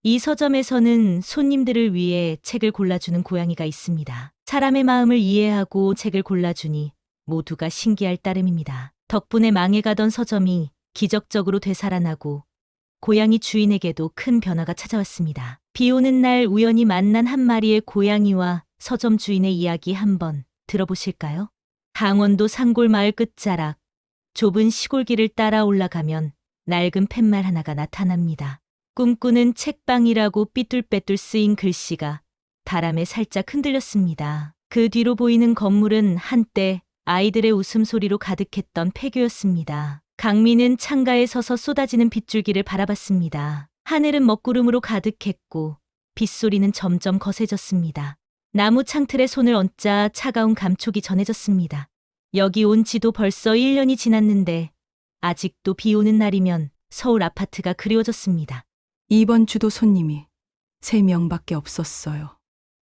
이 서점에서는 손님들을 위해 책을 골라주는 고양이가 있습니다. 사람의 마음을 이해하고 책을 골라주니 모두가 신기할 따름입니다. 덕분에 망해가던 서점이 기적적으로 되살아나고 고양이 주인에게도 큰 변화가 찾아왔습니다. 비 오는 날 우연히 만난 한 마리의 고양이와 서점 주인의 이야기 한번 들어보실까요? 강원도 산골 마을 끝자락, 좁은 시골길을 따라 올라가면 낡은 팻말 하나가 나타납니다. 꿈꾸는 책방이라고 삐뚤빼뚤 쓰인 글씨가 바람에 살짝 흔들렸습니다. 그 뒤로 보이는 건물은 한때 아이들의 웃음소리로 가득했던 폐교였습니다. 강민은 창가에 서서 쏟아지는 빗줄기를 바라봤습니다. 하늘은 먹구름으로 가득했고 빗소리는 점점 거세졌습니다. 나무 창틀에 손을 얹자 차가운 감촉이 전해졌습니다. 여기 온 지도 벌써 1년이 지났는데 아직도 비 오는 날이면 서울 아파트가 그리워졌습니다. 이번 주도 손님이 3명밖에 없었어요.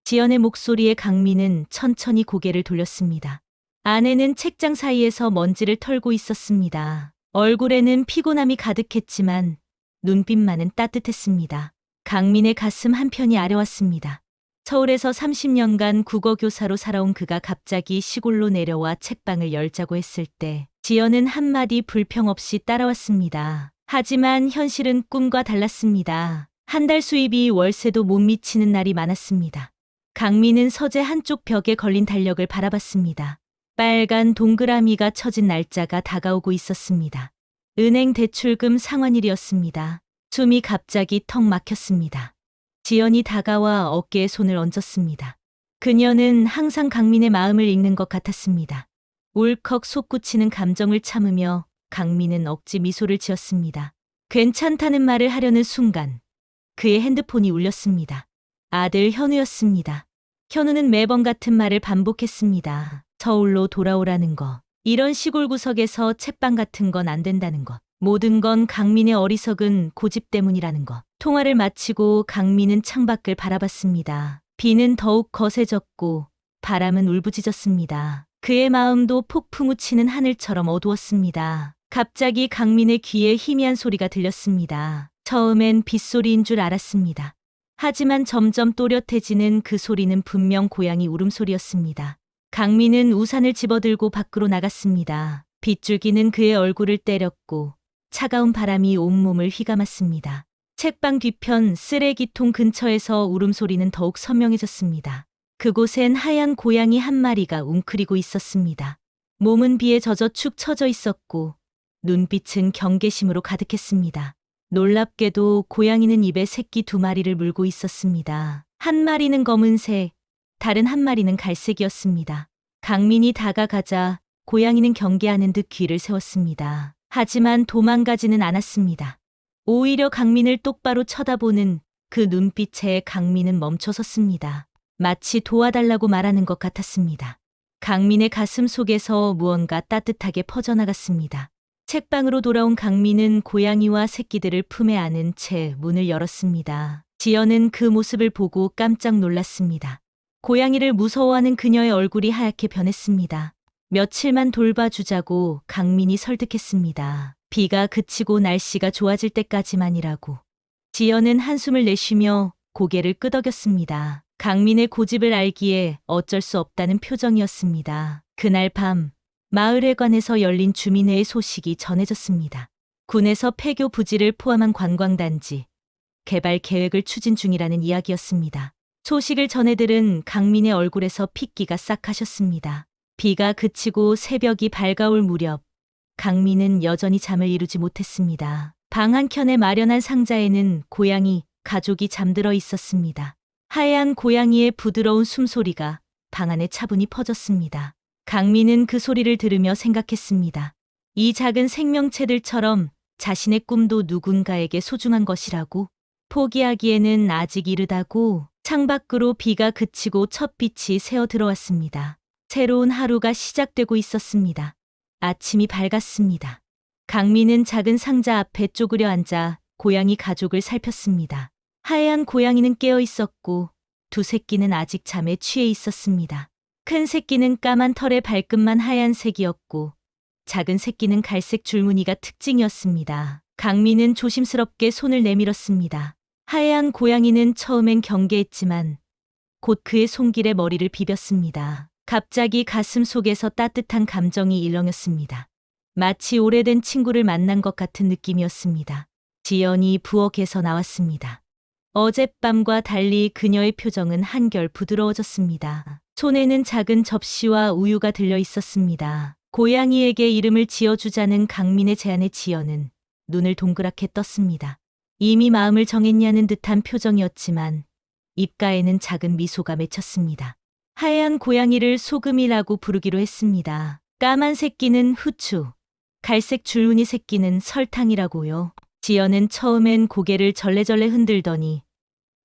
지연의 목소리에 강민은 천천히 고개를 돌렸습니다. 아내는 책장 사이에서 먼지를 털고 있었습니다. 얼굴에는 피곤함이 가득했지만 눈빛만은 따뜻했습니다. 강민의 가슴 한편이 아려왔습니다. 서울에서 30년간 국어교사로 살아온 그가 갑자기 시골로 내려와 책방을 열자고 했을 때 지연은 한마디 불평 없이 따라왔습니다. 하지만 현실은 꿈과 달랐습니다. 한 달 수입이 월세도 못 미치는 날이 많았습니다. 강민은 서재 한쪽 벽에 걸린 달력을 바라봤습니다. 빨간 동그라미가 쳐진 날짜가 다가오고 있었습니다. 은행 대출금 상환일이었습니다. 숨이 갑자기 턱 막혔습니다. 지연이 다가와 어깨에 손을 얹었습니다. 그녀는 항상 강민의 마음을 읽는 것 같았습니다. 울컥 솟구치는 감정을 참으며 강민은 억지 미소를 지었습니다. 괜찮다는 말을 하려는 순간 그의 핸드폰이 울렸습니다. 아들 현우였습니다. 현우는 매번 같은 말을 반복했습니다. 서울로 돌아오라는 거. 이런 시골 구석에서 책방 같은 건 안 된다는 것. 모든 건 강민의 어리석은 고집 때문이라는 것. 통화를 마치고 강민은 창밖을 바라봤습니다. 비는 더욱 거세졌고 바람은 울부짖었습니다. 그의 마음도 폭풍 우치는 하늘처럼 어두웠습니다. 갑자기 강민의 귀에 희미한 소리가 들렸습니다. 처음엔 빗소리인 줄 알았습니다. 하지만 점점 또렷해지는 그 소리는 분명 고양이 울음소리였습니다. 강민은 우산을 집어들고 밖으로 나갔습니다. 빗줄기는 그의 얼굴을 때렸고 차가운 바람이 온몸을 휘감았습니다. 책방 뒤편 쓰레기통 근처에서 울음소리는 더욱 선명해졌습니다. 그곳엔 하얀 고양이 한 마리가 웅크리고 있었습니다. 몸은 비에 젖어 축 처져 있었고 눈빛은 경계심으로 가득했습니다. 놀랍게도 고양이는 입에 새끼 2마리를 물고 있었습니다. 한 마리는 검은색, 다른 한 마리는 갈색이었습니다. 강민이 다가가자 고양이는 경계하는 듯 귀를 세웠습니다. 하지만 도망가지는 않았습니다. 오히려 강민을 똑바로 쳐다보는 그 눈빛에 강민은 멈춰섰습니다. 마치 도와달라고 말하는 것 같았습니다. 강민의 가슴 속에서 무언가 따뜻하게 퍼져나갔습니다. 책방으로 돌아온 강민은 고양이와 새끼들을 품에 안은 채 문을 열었습니다. 지연은 그 모습을 보고 깜짝 놀랐습니다. 고양이를 무서워하는 그녀의 얼굴이 하얗게 변했습니다. 며칠만 돌봐주자고 강민이 설득했습니다. 비가 그치고 날씨가 좋아질 때까지만이라고. 지연은 한숨을 내쉬며 고개를 끄덕였습니다. 강민의 고집을 알기에 어쩔 수 없다는 표정이었습니다. 그날 밤 마을회관에서 열린 주민회의 소식이 전해졌습니다. 군에서 폐교 부지를 포함한 관광단지 개발 계획을 추진 중이라는 이야기였습니다. 소식을 전해들은 강민의 얼굴에서 핏기가 싹 가셨습니다. 비가 그치고 새벽이 밝아올 무렵 강민은 여전히 잠을 이루지 못했습니다. 방 한켠에 마련한 상자에는 고양이 가족이 잠들어 있었습니다. 하얀 고양이의 부드러운 숨소리가 방 안에 차분히 퍼졌습니다. 강민은 그 소리를 들으며 생각했습니다. 이 작은 생명체들처럼 자신의 꿈도 누군가에게 소중한 것이라고, 포기하기에는 아직 이르다고. 창밖으로 비가 그치고 첫 빛이 새어 들어왔습니다. 새로운 하루가 시작되고 있었습니다. 아침이 밝았습니다. 강민은 작은 상자 앞에 쪼그려 앉아 고양이 가족을 살폈습니다. 하얀 고양이는 깨어 있었고 두 새끼는 아직 잠에 취해 있었습니다. 큰 새끼는 까만 털의 발끝만 하얀색이었고 작은 새끼는 갈색 줄무늬가 특징이었습니다. 강민은 조심스럽게 손을 내밀었습니다. 하얀 고양이는 처음엔 경계했지만 곧 그의 손길에 머리를 비볐습니다. 갑자기 가슴 속에서 따뜻한 감정이 일렁였습니다. 마치 오래된 친구를 만난 것 같은 느낌이었습니다. 지연이 부엌에서 나왔습니다. 어젯밤과 달리 그녀의 표정은 한결 부드러워졌습니다. 손에는 작은 접시와 우유가 들려 있었습니다. 고양이에게 이름을 지어주자는 강민의 제안에 지연은 눈을 동그랗게 떴습니다. 이미 마음을 정했냐는 듯한 표정이었지만 입가에는 작은 미소가 맺혔습니다. 하얀 고양이를 소금이라고 부르기로 했습니다. 까만 새끼는 후추, 갈색 줄무늬 새끼는 설탕이라고요. 지연은 처음엔 고개를 절레절레 흔들더니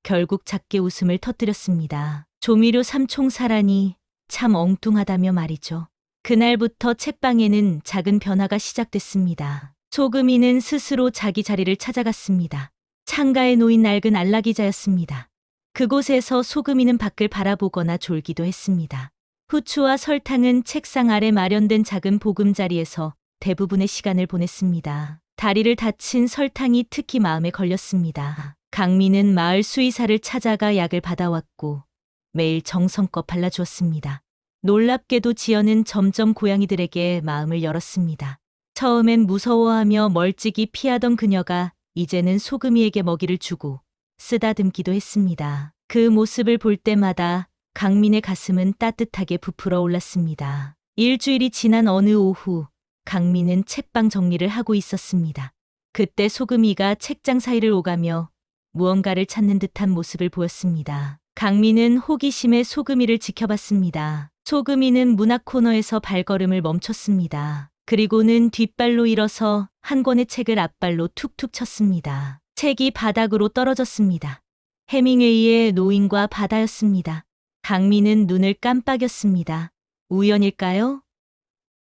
결국 작게 웃음을 터뜨렸습니다. 조미료 삼총사라니 참 엉뚱하다며 말이죠. 그날부터 책방에는 작은 변화가 시작됐습니다. 소금이는 스스로 자기 자리를 찾아갔습니다. 창가에 놓인 낡은 안락의자였습니다. 그곳에서 소금이는 밖을 바라보거나 졸기도 했습니다. 후추와 설탕은 책상 아래 마련된 작은 보금자리에서 대부분의 시간을 보냈습니다. 다리를 다친 설탕이 특히 마음에 걸렸습니다. 강민은 마을 수의사를 찾아가 약을 받아왔고 매일 정성껏 발라주었습니다. 놀랍게도 지연은 점점 고양이들에게 마음을 열었습니다. 처음엔 무서워하며 멀찍이 피하던 그녀가 이제는 소금이에게 먹이를 주고 쓰다듬기도 했습니다. 그 모습을 볼 때마다 강민의 가슴은 따뜻하게 부풀어 올랐습니다. 일주일이 지난 어느 오후, 강민은 책방 정리를 하고 있었습니다. 그때 소금이가 책장 사이를 오가며 무언가를 찾는 듯한 모습을 보였습니다. 강민은 호기심에 소금이를 지켜봤습니다. 소금이는 문학 코너에서 발걸음을 멈췄습니다. 그리고는 뒷발로 일어서 한 권의 책을 앞발로 툭툭 쳤습니다. 책이 바닥으로 떨어졌습니다. 해밍웨이의 노인과 바다였습니다. 강민은 눈을 깜빡였습니다. 우연일까요?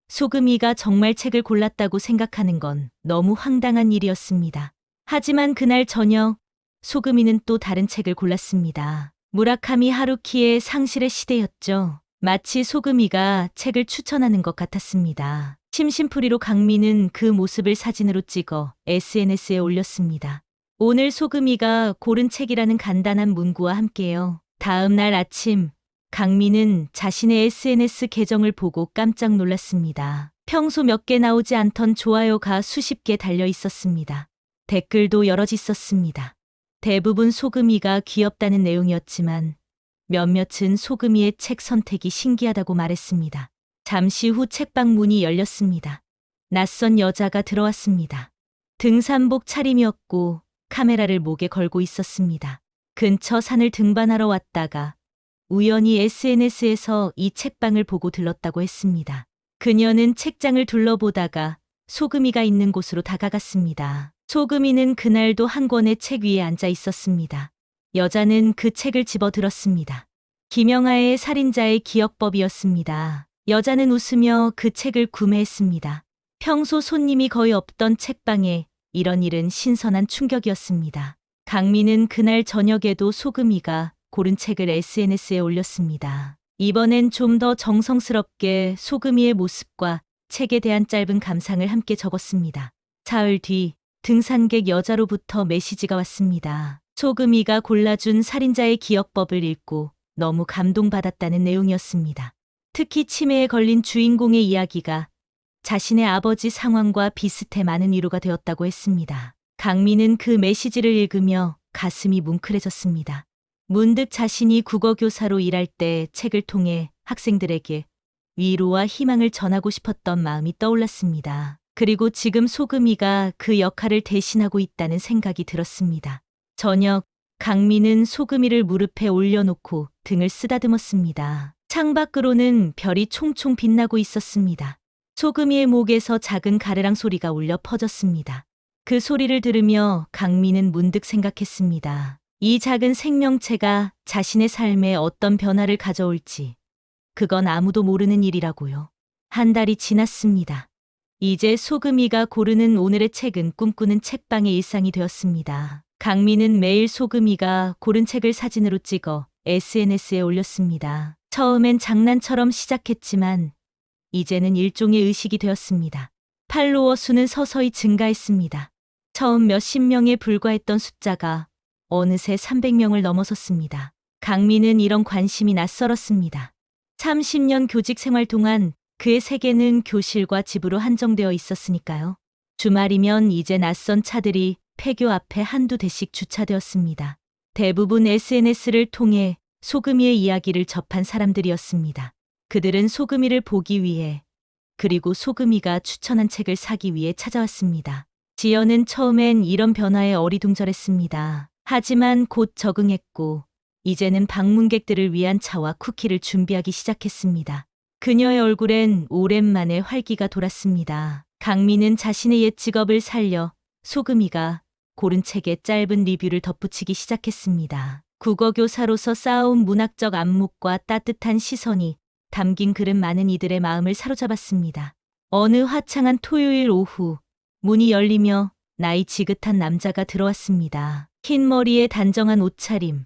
소금이가 정말 책을 골랐다고 생각하는 건 너무 황당한 일이었습니다. 하지만 그날 저녁 소금이는 또 다른 책을 골랐습니다. 무라카미 하루키의 상실의 시대였죠. 마치 소금이가 책을 추천하는 것 같았습니다. 심심풀이로 강민은 그 모습을 사진으로 찍어 SNS에 올렸습니다. 오늘 소금이가 고른 책이라는 간단한 문구와 함께요. 다음 날 아침 강민은 자신의 SNS 계정을 보고 깜짝 놀랐습니다. 평소 몇 개 나오지 않던 좋아요가 수십 개 달려 있었습니다. 댓글도 여럿 있었습니다. 대부분 소금이가 귀엽다는 내용이었지만 몇몇은 소금이의 책 선택이 신기하다고 말했습니다. 잠시 후 책방 문이 열렸습니다. 낯선 여자가 들어왔습니다. 등산복 차림이었고 카메라를 목에 걸고 있었습니다. 근처 산을 등반하러 왔다가 우연히 SNS에서 이 책방을 보고 들렀다고 했습니다. 그녀는 책장을 둘러보다가 소금이가 있는 곳으로 다가갔습니다. 소금이는 그날도 한 권의 책 위에 앉아 있었습니다. 여자는 그 책을 집어들었습니다. 김영하의 살인자의 기억법이었습니다. 여자는 웃으며 그 책을 구매했습니다. 평소 손님이 거의 없던 책방에 이런 일은 신선한 충격이었습니다. 강민은 그날 저녁에도 소금이가 고른 책을 SNS에 올렸습니다. 이번엔 좀 더 정성스럽게 소금이의 모습과 책에 대한 짧은 감상을 함께 적었습니다. 사흘 뒤 등산객 여자로부터 메시지가 왔습니다. 소금이가 골라준 살인자의 기억법을 읽고 너무 감동받았다는 내용이었습니다. 특히 치매에 걸린 주인공의 이야기가 자신의 아버지 상황과 비슷해 많은 위로가 되었다고 했습니다. 강민은 그 메시지를 읽으며 가슴이 뭉클해졌습니다. 문득 자신이 국어교사로 일할 때 책을 통해 학생들에게 위로와 희망을 전하고 싶었던 마음이 떠올랐습니다. 그리고 지금 소금이가 그 역할을 대신하고 있다는 생각이 들었습니다. 저녁, 강민은 소금이를 무릎에 올려놓고 등을 쓰다듬었습니다. 창밖으로는 별이 총총 빛나고 있었습니다. 소금이의 목에서 작은 가르랑 소리가 울려 퍼졌습니다. 그 소리를 들으며 강민은 문득 생각했습니다. 이 작은 생명체가 자신의 삶에 어떤 변화를 가져올지 그건 아무도 모르는 일이라고요. 한 달이 지났습니다. 이제 소금이가 고르는 오늘의 책은 꿈꾸는 책방의 일상이 되었습니다. 강민은 매일 소금이가 고른 책을 사진으로 찍어 SNS에 올렸습니다. 처음엔 장난처럼 시작했지만 이제는 일종의 의식이 되었습니다. 팔로워 수는 서서히 증가했습니다. 처음 몇십 명에 불과했던 숫자가 어느새 300명을 넘어섰습니다. 강민은 이런 관심이 낯설었습니다. 30년 교직 생활 동안 그의 세계는 교실과 집으로 한정되어 있었으니까요. 주말이면 이제 낯선 차들이 폐교 앞에 한두 대씩 주차되었습니다. 대부분 SNS를 통해 소금이의 이야기를 접한 사람들이었습니다. 그들은 소금이를 보기 위해, 그리고 소금이가 추천한 책을 사기 위해 찾아왔습니다. 지연은 처음엔 이런 변화에 어리둥절했습니다. 하지만 곧 적응했고, 이제는 방문객들을 위한 차와 쿠키를 준비하기 시작했습니다. 그녀의 얼굴엔 오랜만에 활기가 돌았습니다. 강민은 자신의 옛 직업을 살려 소금이가 고른 책에 짧은 리뷰를 덧붙이기 시작했습니다. 국어교사로서 쌓아온 문학적 안목과 따뜻한 시선이 담긴 글은 많은 이들의 마음을 사로잡았습니다. 어느 화창한 토요일 오후, 문이 열리며 나이 지긋한 남자가 들어왔습니다. 흰 머리에 단정한 옷차림,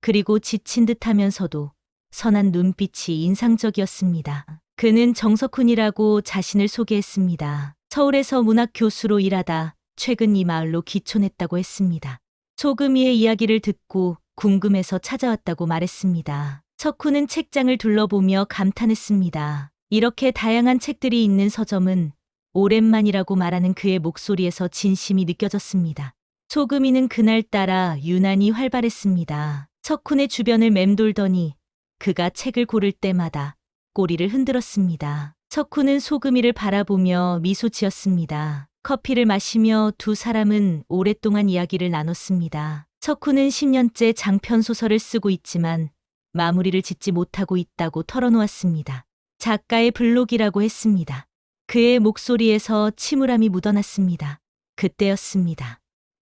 그리고 지친 듯하면서도 선한 눈빛이 인상적이었습니다. 그는 정석훈이라고 자신을 소개했습니다. 서울에서 문학 교수로 일하다 최근 이 마을로 귀촌했다고 했습니다. 소금이의 이야기를 듣고 궁금해서 찾아왔다고 말했습니다. 석훈은 책장을 둘러보며 감탄했습니다. 이렇게 다양한 책들이 있는 서점은 오랜만이라고 말하는 그의 목소리에서 진심이 느껴졌습니다. 소금이는 그날따라 유난히 활발했습니다. 석훈의 주변을 맴돌더니 그가 책을 고를 때마다 꼬리를 흔들었습니다. 석훈은 소금이를 바라보며 미소 지었습니다. 커피를 마시며 두 사람은 오랫동안 이야기를 나눴습니다. 석훈은 10년째 장편 소설을 쓰고 있지만 마무리를 짓지 못하고 있다고 털어놓았습니다. 작가의 블록이라고 했습니다. 그의 목소리에서 침울함이 묻어났습니다. 그때였습니다.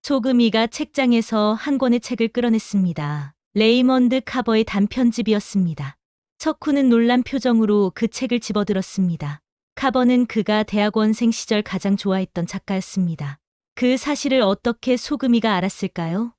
소금이가 책장에서 한 권의 책을 끌어냈습니다. 레이먼드 카버의 단편집이었습니다. 석훈은 놀란 표정으로 그 책을 집어들었습니다. 카버는 그가 대학원생 시절 가장 좋아했던 작가였습니다. 그 사실을 어떻게 소금이가 알았을까요?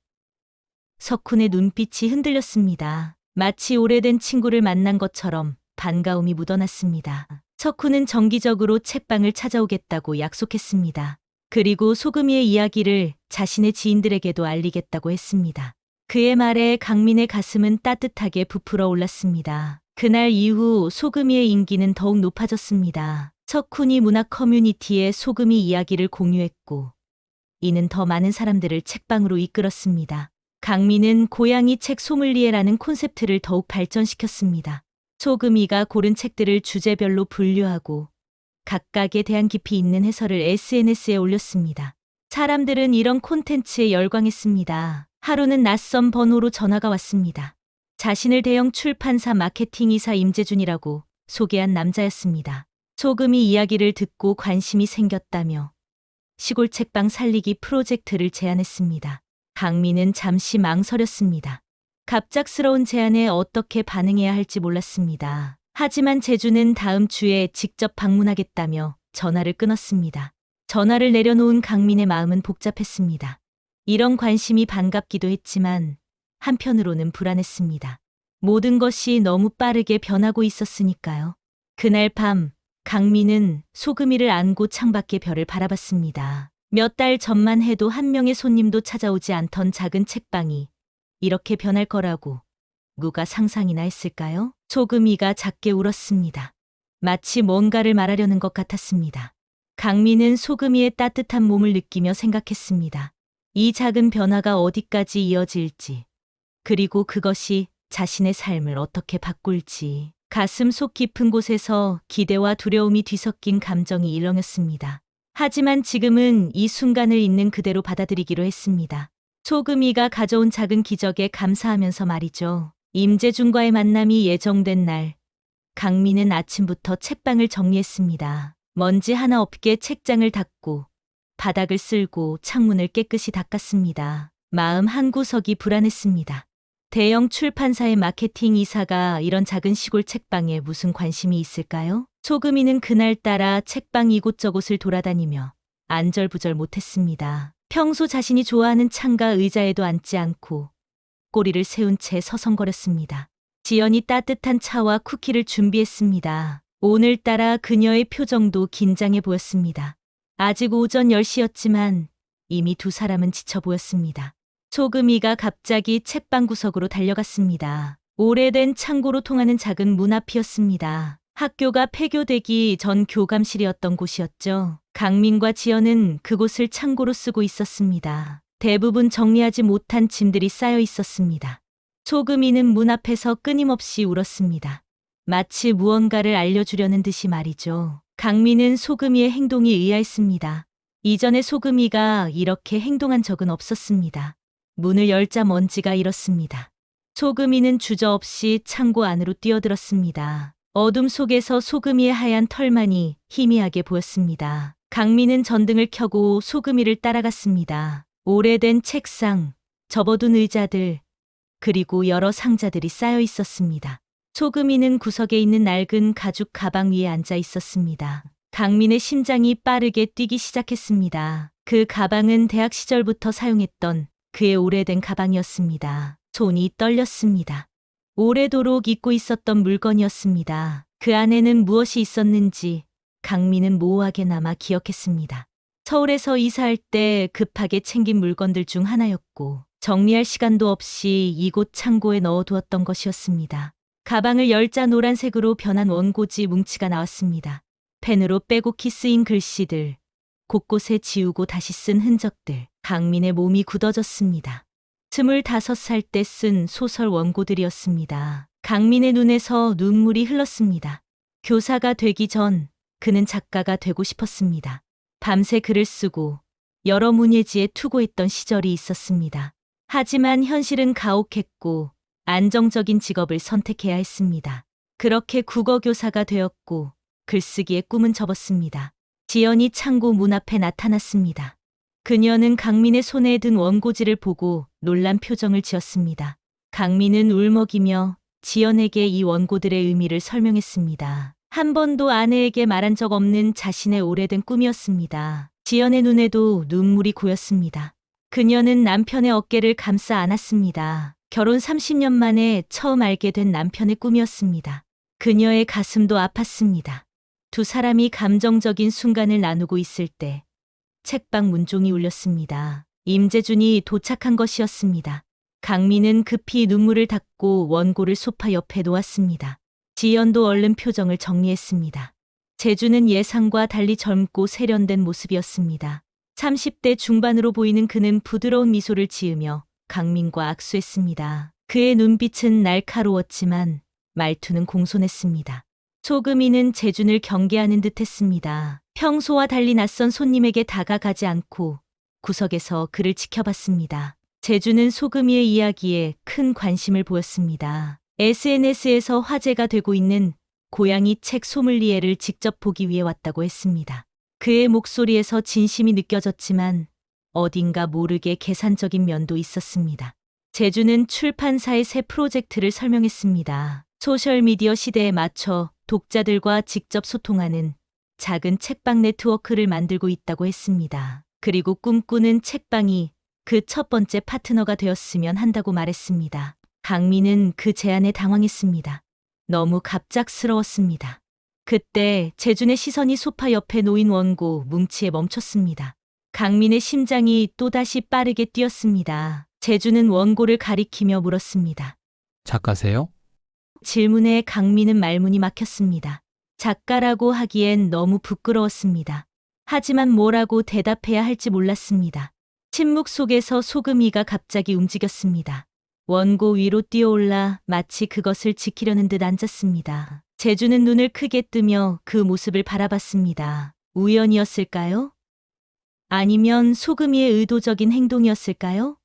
석훈의 눈빛이 흔들렸습니다. 마치 오래된 친구를 만난 것처럼 반가움이 묻어났습니다. 석훈은 정기적으로 책방을 찾아오겠다고 약속했습니다. 그리고 소금이의 이야기를 자신의 지인들에게도 알리겠다고 했습니다. 그의 말에 강민의 가슴은 따뜻하게 부풀어 올랐습니다. 그날 이후 소금이의 인기는 더욱 높아졌습니다. 석훈이 문학 커뮤니티에 소금이 이야기를 공유했고, 이는 더 많은 사람들을 책방으로 이끌었습니다. 강민은 고양이 책 소믈리에라는 콘셉트를 더욱 발전시켰습니다. 소금이가 고른 책들을 주제별로 분류하고 각각에 대한 깊이 있는 해설을 SNS에 올렸습니다. 사람들은 이런 콘텐츠에 열광했습니다. 하루는 낯선 번호로 전화가 왔습니다. 자신을 대형 출판사 마케팅 이사 임재준이라고 소개한 남자였습니다. 소금이 이야기를 듣고 관심이 생겼다며 시골 책방 살리기 프로젝트를 제안했습니다. 강민은 잠시 망설였습니다. 갑작스러운 제안에 어떻게 반응해야 할지 몰랐습니다. 하지만 재준은 다음 주에 직접 방문하겠다며 전화를 끊었습니다. 전화를 내려놓은 강민의 마음은 복잡했습니다. 이런 관심이 반갑기도 했지만 한편으로는 불안했습니다. 모든 것이 너무 빠르게 변하고 있었으니까요. 그날 밤 강민은 소금이를 안고 창밖의 별을 바라봤습니다. 몇 달 전만 해도 한 명의 손님도 찾아오지 않던 작은 책방이 이렇게 변할 거라고 누가 상상이나 했을까요? 소금이가 작게 울었습니다. 마치 뭔가를 말하려는 것 같았습니다. 강민은 소금이의 따뜻한 몸을 느끼며 생각했습니다. 이 작은 변화가 어디까지 이어질지, 그리고 그것이 자신의 삶을 어떻게 바꿀지. 가슴 속 깊은 곳에서 기대와 두려움이 뒤섞인 감정이 일렁였습니다. 하지만 지금은 이 순간을 있는 그대로 받아들이기로 했습니다. 소금이가 가져온 작은 기적에 감사하면서 말이죠. 임재준과의 만남이 예정된 날, 강민은 아침부터 책방을 정리했습니다. 먼지 하나 없게 책장을 닦고 바닥을 쓸고 창문을 깨끗이 닦았습니다. 마음 한구석이 불안했습니다. 대형 출판사의 마케팅 이사가 이런 작은 시골 책방에 무슨 관심이 있을까요? 소금이는 그날따라 책방 이곳저곳을 돌아다니며 안절부절 못했습니다. 평소 자신이 좋아하는 창가 의자에도 앉지 않고 꼬리를 세운 채 서성거렸습니다. 지연이 따뜻한 차와 쿠키를 준비했습니다. 오늘따라 그녀의 표정도 긴장해 보였습니다. 아직 오전 10시였지만 이미 두 사람은 지쳐 보였습니다. 소금이가 갑자기 책방 구석으로 달려갔습니다. 오래된 창고로 통하는 작은 문 앞이었습니다. 학교가 폐교되기 전 교감실이었던 곳이었죠. 강민과 지연은 그곳을 창고로 쓰고 있었습니다. 대부분 정리하지 못한 짐들이 쌓여 있었습니다. 소금이는 문 앞에서 끊임없이 울었습니다. 마치 무언가를 알려주려는 듯이 말이죠. 강민은 소금이의 행동이 의아했습니다. 이전에 소금이가 이렇게 행동한 적은 없었습니다. 문을 열자 먼지가 일었습니다. 소금이는 주저없이 창고 안으로 뛰어들었습니다. 어둠 속에서 소금이의 하얀 털만이 희미하게 보였습니다. 강민은 전등을 켜고 소금이를 따라갔습니다. 오래된 책상, 접어둔 의자들, 그리고 여러 상자들이 쌓여 있었습니다. 소금이는 구석에 있는 낡은 가죽 가방 위에 앉아 있었습니다. 강민의 심장이 빠르게 뛰기 시작했습니다. 그 가방은 대학 시절부터 사용했던 그의 오래된 가방이었습니다. 손이 떨렸습니다. 오래도록 잊고 있었던 물건이었습니다. 그 안에는 무엇이 있었는지 강민은 모호하게나마 기억했습니다. 서울에서 이사할 때 급하게 챙긴 물건들 중 하나였고 정리할 시간도 없이 이곳 창고에 넣어두었던 것이었습니다. 가방을 열자 노란색으로 변한 원고지 뭉치가 나왔습니다. 펜으로 빼곡히 쓰인 글씨들, 곳곳에 지우고 다시 쓴 흔적들, 강민의 몸이 굳어졌습니다. 25살 때 쓴 소설 원고들이었습니다. 강민의 눈에서 눈물이 흘렀습니다. 교사가 되기 전 그는 작가가 되고 싶었습니다. 밤새 글을 쓰고 여러 문예지에 투고했던 시절이 있었습니다. 하지만 현실은 가혹했고 안정적인 직업을 선택해야 했습니다. 그렇게 국어교사가 되었고 글쓰기의 꿈은 접었습니다. 지연이 창고 문 앞에 나타났습니다. 그녀는 강민의 손에 든 원고지를 보고 놀란 표정을 지었습니다. 강민은 울먹이며 지연에게 이 원고들의 의미를 설명했습니다. 한 번도 아내에게 말한 적 없는 자신의 오래된 꿈이었습니다. 지연의 눈에도 눈물이 고였습니다. 그녀는 남편의 어깨를 감싸 안았습니다. 결혼 30년 만에 처음 알게 된 남편의 꿈이었습니다. 그녀의 가슴도 아팠습니다. 두 사람이 감정적인 순간을 나누고 있을 때 책방 문종이 울렸습니다. 임재준이 도착한 것이었습니다. 강민은 급히 눈물을 닦고 원고를 소파 옆에 놓았습니다. 지연도 얼른 표정을 정리했습니다. 재준은 예상과 달리 젊고 세련된 모습이었습니다. 30대 중반으로 보이는 그는 부드러운 미소를 지으며 강민과 악수했습니다. 그의 눈빛은 날카로웠지만 말투는 공손했습니다. 소금이는 재준을 경계하는 듯 했습니다. 평소와 달리 낯선 손님에게 다가가지 않고 구석에서 그를 지켜봤습니다. 재준은 소금이의 이야기에 큰 관심을 보였습니다. SNS에서 화제가 되고 있는 고양이 책 소믈리에를 직접 보기 위해 왔다고 했습니다. 그의 목소리에서 진심이 느껴졌지만 어딘가 모르게 계산적인 면도 있었습니다. 재준은 출판사의 새 프로젝트를 설명했습니다. 소셜미디어 시대에 맞춰 독자들과 직접 소통하는 작은 책방 네트워크를 만들고 있다고 했습니다. 그리고 꿈꾸는 책방이 그 첫 번째 파트너가 되었으면 한다고 말했습니다. 강민은 그 제안에 당황했습니다. 너무 갑작스러웠습니다. 그때 재준의 시선이 소파 옆에 놓인 원고 뭉치에 멈췄습니다. 강민의 심장이 또다시 빠르게 뛰었습니다. 재준은 원고를 가리키며 물었습니다. 작가세요? 질문에 강민은 말문이 막혔습니다. 작가라고 하기엔 너무 부끄러웠습니다. 하지만 뭐라고 대답해야 할지 몰랐습니다. 침묵 속에서 소금이가 갑자기 움직였습니다. 원고 위로 뛰어올라 마치 그것을 지키려는 듯 앉았습니다. 재준은 눈을 크게 뜨며 그 모습을 바라봤습니다. 우연이었을까요? 아니면 소금이의 의도적인 행동이었을까요?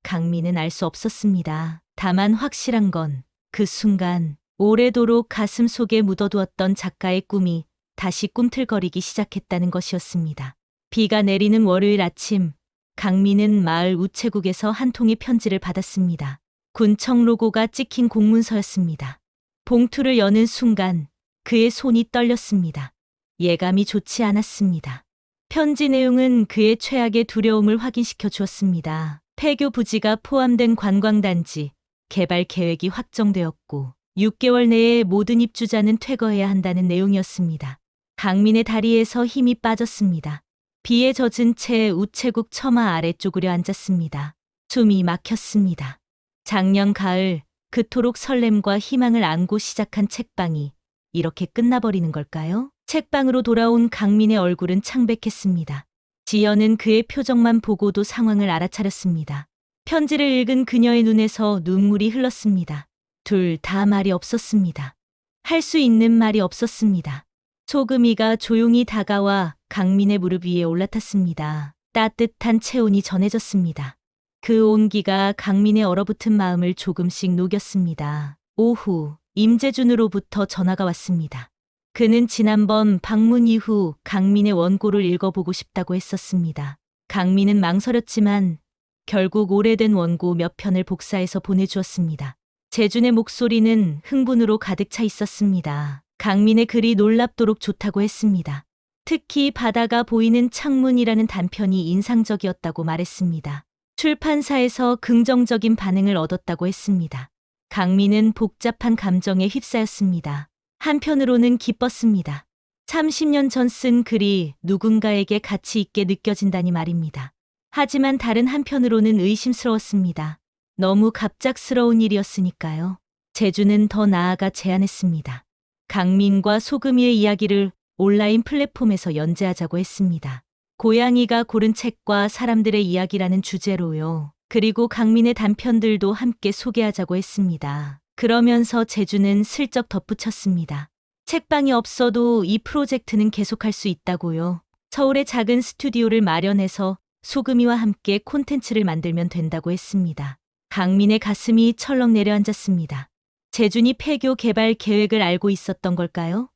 강민은 알 수 없었습니다. 다만 확실한 건 그 순간 오래도록 가슴 속에 묻어두었던 작가의 꿈이 다시 꿈틀거리기 시작했다는 것이었습니다. 비가 내리는 월요일 아침, 강민은 마을 우체국에서 한 통의 편지를 받았습니다. 군청 로고가 찍힌 공문서였습니다. 봉투를 여는 순간 그의 손이 떨렸습니다. 예감이 좋지 않았습니다. 편지 내용은 그의 최악의 두려움을 확인시켜 주었습니다. 폐교 부지가 포함된 관광단지, 개발 계획이 확정되었고 6개월 내에 모든 입주자는 퇴거해야 한다는 내용이었습니다. 강민의 다리에서 힘이 빠졌습니다. 비에 젖은 채 우체국 처마 아래 쪼그려 앉았습니다. 숨이 막혔습니다. 작년 가을 그토록 설렘과 희망을 안고 시작한 책방이 이렇게 끝나버리는 걸까요? 책방으로 돌아온 강민의 얼굴은 창백했습니다. 지연은 그의 표정만 보고도 상황을 알아차렸습니다. 편지를 읽은 그녀의 눈에서 눈물이 흘렀습니다. 둘 다 말이 없었습니다. 할 수 있는 말이 없었습니다. 소금이가 조용히 다가와 강민의 무릎 위에 올라탔습니다. 따뜻한 체온이 전해졌습니다. 그 온기가 강민의 얼어붙은 마음을 조금씩 녹였습니다. 오후, 임재준으로부터 전화가 왔습니다. 그는 지난번 방문 이후 강민의 원고를 읽어보고 싶다고 했었습니다. 강민은 망설였지만 결국 오래된 원고 몇 편을 복사해서 보내주었습니다. 재준의 목소리는 흥분으로 가득 차 있었습니다. 강민의 글이 놀랍도록 좋다고 했습니다. 특히 바다가 보이는 창문이라는 단편이 인상적이었다고 말했습니다. 출판사에서 긍정적인 반응을 얻었다고 했습니다. 강민은 복잡한 감정에 휩싸였습니다. 한편으로는 기뻤습니다. 30년 전 쓴 글이 누군가에게 가치 있게 느껴진다니 말입니다. 하지만 다른 한편으로는 의심스러웠습니다. 너무 갑작스러운 일이었으니까요. 재준은 더 나아가 제안했습니다. 강민과 소금이의 이야기를 온라인 플랫폼에서 연재하자고 했습니다. 고양이가 고른 책과 사람들의 이야기라는 주제로요. 그리고 강민의 단편들도 함께 소개하자고 했습니다. 그러면서 재준은 슬쩍 덧붙였습니다. 책방이 없어도 이 프로젝트는 계속할 수 있다고요. 서울의 작은 스튜디오를 마련해서 소금이와 함께 콘텐츠를 만들면 된다고 했습니다. 강민의 가슴이 철렁 내려앉았습니다. 재준이 폐교 개발 계획을 알고 있었던 걸까요?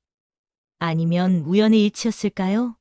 아니면 우연의 일치였을까요?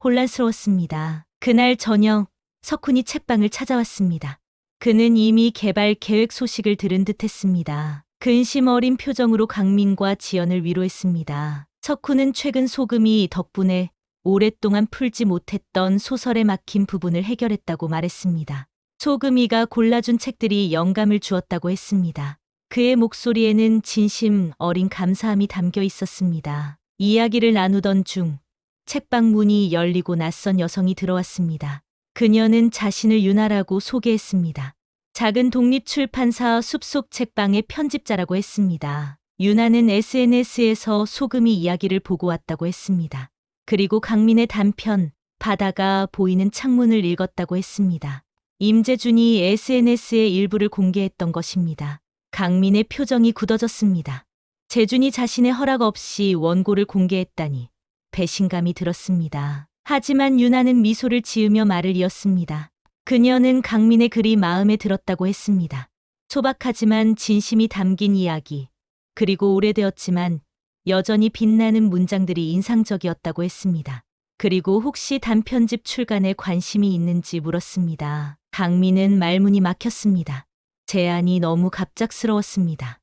혼란스러웠습니다. 그날 저녁 석훈이 책방을 찾아왔습니다. 그는 이미 개발 계획 소식을 들은 듯했습니다. 근심 어린 표정으로 강민과 지연을 위로했습니다. 석훈은 최근 소금이 덕분에 오랫동안 풀지 못했던 소설에 막힌 부분을 해결했다고 말했습니다. 소금이가 골라준 책들이 영감을 주었다고 했습니다. 그의 목소리에는 진심 어린 감사함이 담겨 있었습니다. 이야기를 나누던 중 책방 문이 열리고 낯선 여성이 들어왔습니다. 그녀는 자신을 유나라고 소개했습니다. 작은 독립출판사 숲속 책방의 편집자라고 했습니다. 유나는 SNS에서 소금이 이야기를 보고 왔다고 했습니다. 그리고 강민의 단편 바다가 보이는 창문을 읽었다고 했습니다. 임재준이 SNS에 일부를 공개했던 것입니다. 강민의 표정이 굳어졌습니다. 재준이 자신의 허락 없이 원고를 공개했다니 배신감이 들었습니다. 하지만 유나는 미소를 지으며 말을 이었습니다. 그녀는 강민의 글이 마음에 들었다고 했습니다. 소박하지만 진심이 담긴 이야기, 그리고 오래되었지만 여전히 빛나는 문장들이 인상적이었다고 했습니다. 그리고 혹시 단편집 출간에 관심이 있는지 물었습니다. 강민은 말문이 막혔습니다. 제안이 너무 갑작스러웠습니다.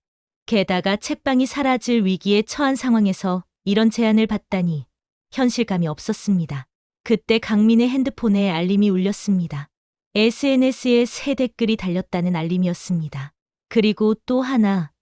게다가 책방이 사라질 위기에 처한 상황에서 이런 제안을 받다니 현실감이 없었습니다. 그때 강민의 핸드폰에 알림이 울렸습니다. SNS에 새 댓글이 달렸다는 알림이었습니다. 그리고 또 하나,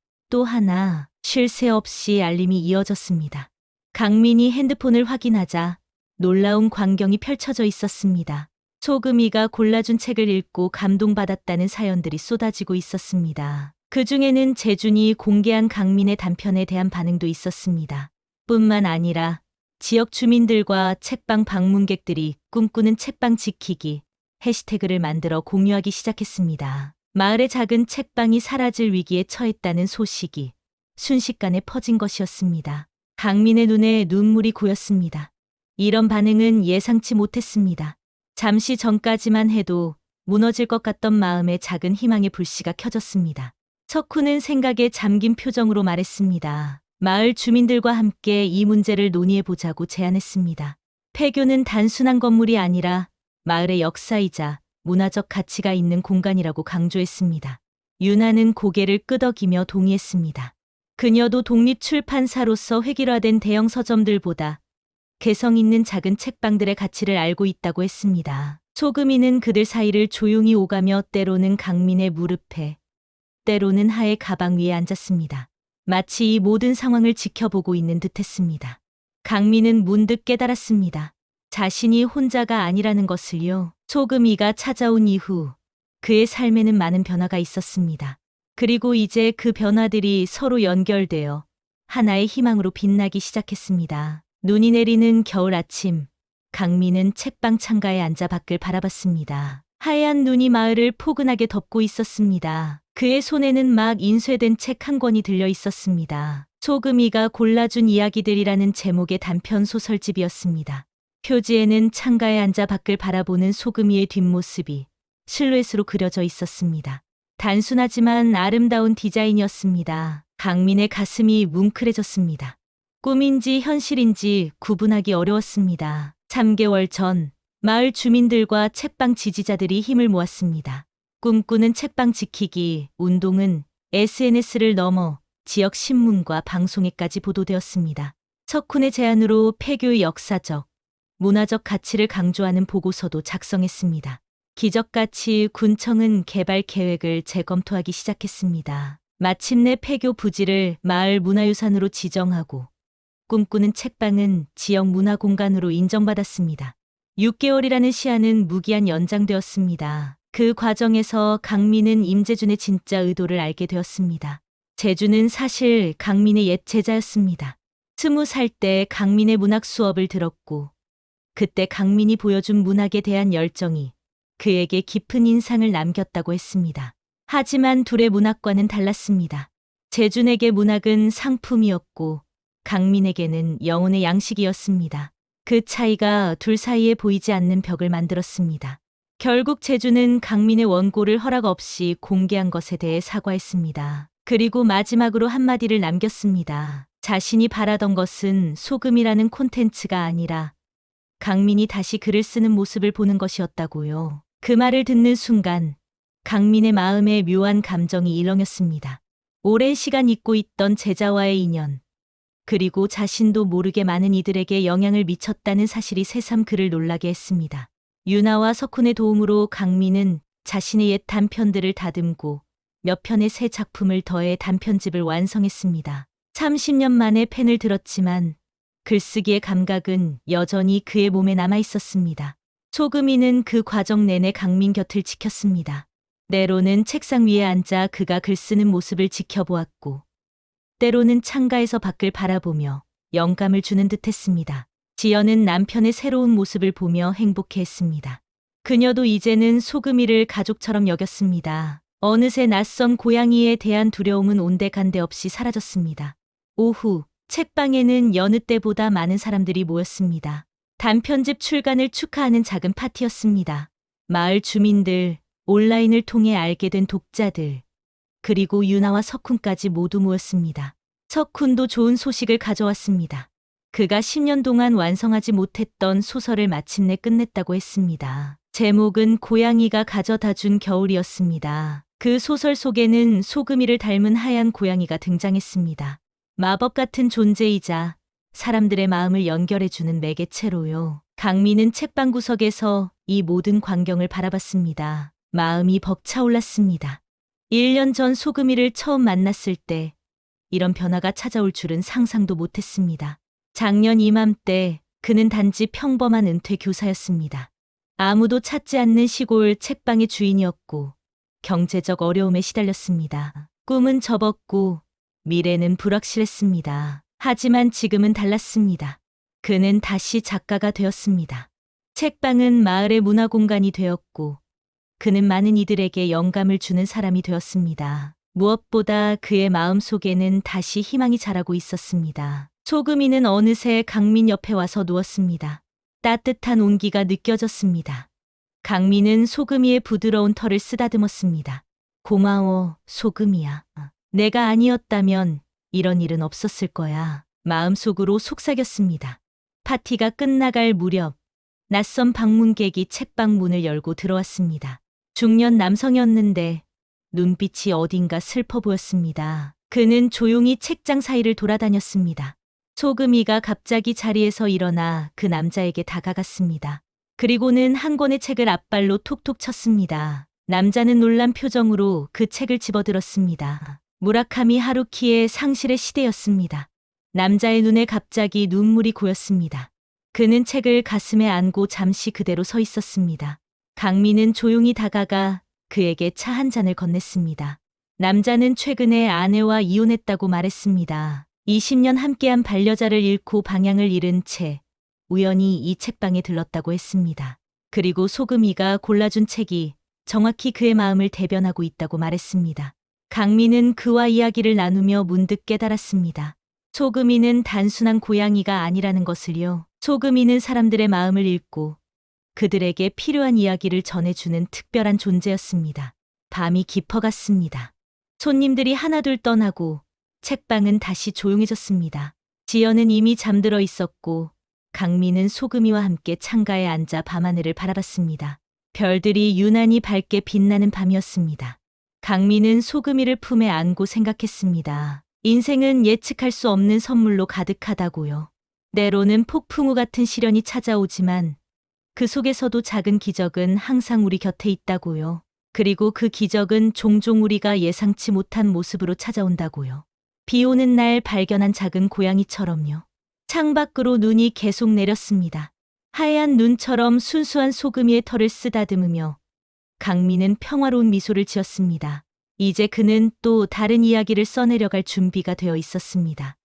쉴 새 없이 알림이 이어졌습니다. 강민이 핸드폰을 확인하자 놀라운 광경이 펼쳐져 있었습니다. 소금이가 골라준 책을 읽고 감동받았다는 사연들이 쏟아지고 있었습니다. 그 중에는 재준이 공개한 강민의 단편에 대한 반응도 있었습니다. 뿐만 아니라 지역 주민들과 책방 방문객들이 꿈꾸는 책방 지키기 해시태그를 만들어 공유하기 시작했습니다. 마을의 작은 책방이 사라질 위기에 처했다는 소식이 순식간에 퍼진 것이었습니다. 강민의 눈에 눈물이 고였습니다. 이런 반응은 예상치 못했습니다. 잠시 전까지만 해도 무너질 것 같던 마음에 작은 희망의 불씨가 켜졌습니다. 석훈은 생각에 잠긴 표정으로 말했습니다. 마을 주민들과 함께 이 문제를 논의해보자고 제안했습니다. 폐교는 단순한 건물이 아니라 마을의 역사이자 문화적 가치가 있는 공간이라고 강조했습니다. 유나는 고개를 끄덕이며 동의했습니다. 그녀도 독립출판사로서 획일화된 대형 서점들보다 개성 있는 작은 책방들의 가치를 알고 있다고 했습니다. 소금이는 그들 사이를 조용히 오가며 때로는 강민의 무릎에, 때로는 하의 가방 위에 앉았습니다. 마치 이 모든 상황을 지켜보고 있는 듯했습니다. 강민은 문득 깨달았습니다. 자신이 혼자가 아니라는 것을요. 소금이가 찾아온 이후 그의 삶에는 많은 변화가 있었습니다. 그리고 이제 그 변화들이 서로 연결되어 하나의 희망으로 빛나기 시작했습니다. 눈이 내리는 겨울 아침, 강민은 책방 창가에 앉아 밖을 바라봤습니다. 하얀 눈이 마을을 포근하게 덮고 있었습니다. 그의 손에는 막 인쇄된 책 한 권이 들려 있었습니다. 소금이가 골라준 이야기들이라는 제목의 단편 소설집이었습니다. 표지에는 창가에 앉아 밖을 바라보는 소금이의 뒷모습이 실루엣으로 그려져 있었습니다. 단순하지만 아름다운 디자인이었습니다. 강민의 가슴이 뭉클해졌습니다. 꿈인지 현실인지 구분하기 어려웠습니다. 3개월 전 마을 주민들과 책방 지지자들이 힘을 모았습니다. 꿈꾸는 책방 지키기 운동은 SNS를 넘어 지역 신문과 방송에까지 보도되었습니다. 석훈의 제안으로 폐교의 역사적, 문화적 가치를 강조하는 보고서도 작성했습니다. 기적같이 군청은 개발 계획을 재검토하기 시작했습니다. 마침내 폐교 부지를 마을 문화유산으로 지정하고 꿈꾸는 책방은 지역 문화공간으로 인정받았습니다. 6개월이라는 시한은 무기한 연장되었습니다. 그 과정에서 강민은 임재준의 진짜 의도를 알게 되었습니다. 재준은 사실 강민의 옛 제자였습니다. 20살 때 강민의 문학 수업을 들었고 그때 강민이 보여준 문학에 대한 열정이 그에게 깊은 인상을 남겼다고 했습니다. 하지만 둘의 문학과는 달랐습니다. 재준에게 문학은 상품이었고 강민에게는 영혼의 양식이었습니다. 그 차이가 둘 사이에 보이지 않는 벽을 만들었습니다. 결국 재준은 강민의 원고를 허락 없이 공개한 것에 대해 사과했습니다. 그리고 마지막으로 한마디를 남겼습니다. 자신이 바라던 것은 소금이라는 콘텐츠가 아니라 강민이 다시 글을 쓰는 모습을 보는 것이었다고요. 그 말을 듣는 순간 강민의 마음에 묘한 감정이 일렁였습니다. 오랜 시간 잊고 있던 제자와의 인연, 그리고 자신도 모르게 많은 이들에게 영향을 미쳤다는 사실이 새삼 그를 놀라게 했습니다. 유나와 석훈의 도움으로 강민은 자신의 옛 단편들을 다듬고 몇 편의 새 작품을 더해 단편집을 완성했습니다. 30년 만에 펜을 들었지만 글쓰기의 감각은 여전히 그의 몸에 남아 있었습니다. 소금이는 그 과정 내내 강민 곁을 지켰습니다. 때로는 책상 위에 앉아 그가 글 쓰는 모습을 지켜보았고, 때로는 창가에서 밖을 바라보며 영감을 주는 듯했습니다. 지연은 남편의 새로운 모습을 보며 행복해했습니다. 그녀도 이제는 소금이를 가족처럼 여겼습니다. 어느새 낯선 고양이에 대한 두려움은 온데간데 없이 사라졌습니다. 오후, 책방에는 여느 때보다 많은 사람들이 모였습니다. 단편집 출간을 축하하는 작은 파티였습니다. 마을 주민들, 온라인을 통해 알게 된 독자들, 그리고 유나와 석훈까지 모두 모였습니다. 석훈도 좋은 소식을 가져왔습니다. 그가 10년 동안 완성하지 못했던 소설을 마침내 끝냈다고 했습니다. 제목은 고양이가 가져다 준 겨울이었습니다. 그 소설 속에는 소금이를 닮은 하얀 고양이가 등장했습니다. 마법 같은 존재이자 사람들의 마음을 연결해주는 매개체로요. 강민은 책방 구석에서 이 모든 광경을 바라봤습니다. 마음이 벅차올랐습니다. 1년 전 소금이를 처음 만났을 때 이런 변화가 찾아올 줄은 상상도 못했습니다. 작년 이맘때 그는 단지 평범한 은퇴 교사였습니다. 아무도 찾지 않는 시골 책방의 주인이었고 경제적 어려움에 시달렸습니다. 꿈은 접었고 미래는 불확실했습니다. 하지만 지금은 달랐습니다. 그는 다시 작가가 되었습니다. 책방은 마을의 문화공간이 되었고 그는 많은 이들에게 영감을 주는 사람이 되었습니다. 무엇보다 그의 마음 속에는 다시 희망이 자라고 있었습니다. 소금이는 어느새 강민 옆에 와서 누웠습니다. 따뜻한 온기가 느껴졌습니다. 강민은 소금이의 부드러운 털을 쓰다듬었습니다. 고마워, 소금이야. 내가 아니었다면 이런 일은 없었을 거야. 마음속으로 속삭였습니다. 파티가 끝나갈 무렵 낯선 방문객이 책방 문을 열고 들어왔습니다. 중년 남성이었는데 눈빛이 어딘가 슬퍼 보였습니다. 그는 조용히 책장 사이를 돌아다녔습니다. 소금이가 갑자기 자리에서 일어나 그 남자에게 다가갔습니다. 그리고는 한 권의 책을 앞발로 톡톡 쳤습니다. 남자는 놀란 표정으로 그 책을 집어들었습니다. 무라카미 하루키의 상실의 시대였습니다. 남자의 눈에 갑자기 눈물이 고였습니다. 그는 책을 가슴에 안고 잠시 그대로 서 있었습니다. 강민은 조용히 다가가 그에게 차 한 잔을 건넸습니다. 남자는 최근에 아내와 이혼했다고 말했습니다. 20년 함께한 반려자를 잃고 방향을 잃은 채 우연히 이 책방에 들렀다고 했습니다. 그리고 소금이가 골라준 책이 정확히 그의 마음을 대변하고 있다고 말했습니다. 강민은 그와 이야기를 나누며 문득 깨달았습니다. 소금이는 단순한 고양이가 아니라는 것을요. 소금이는 사람들의 마음을 읽고 그들에게 필요한 이야기를 전해주는 특별한 존재였습니다. 밤이 깊어갔습니다. 손님들이 하나둘 떠나고 책방은 다시 조용해졌습니다. 지연은 이미 잠들어 있었고 강민은 소금이와 함께 창가에 앉아 밤하늘을 바라봤습니다. 별들이 유난히 밝게 빛나는 밤이었습니다. 강민은 소금이를 품에 안고 생각했습니다. 인생은 예측할 수 없는 선물로 가득하다고요. 때로는 폭풍우 같은 시련이 찾아오지만 그 속에서도 작은 기적은 항상 우리 곁에 있다고요. 그리고 그 기적은 종종 우리가 예상치 못한 모습으로 찾아온다고요. 비 오는 날 발견한 작은 고양이처럼요. 창밖으로 눈이 계속 내렸습니다. 하얀 눈처럼 순수한 소금이의 털을 쓰다듬으며 강민은 평화로운 미소를 지었습니다. 이제 그는 또 다른 이야기를 써내려갈 준비가 되어 있었습니다.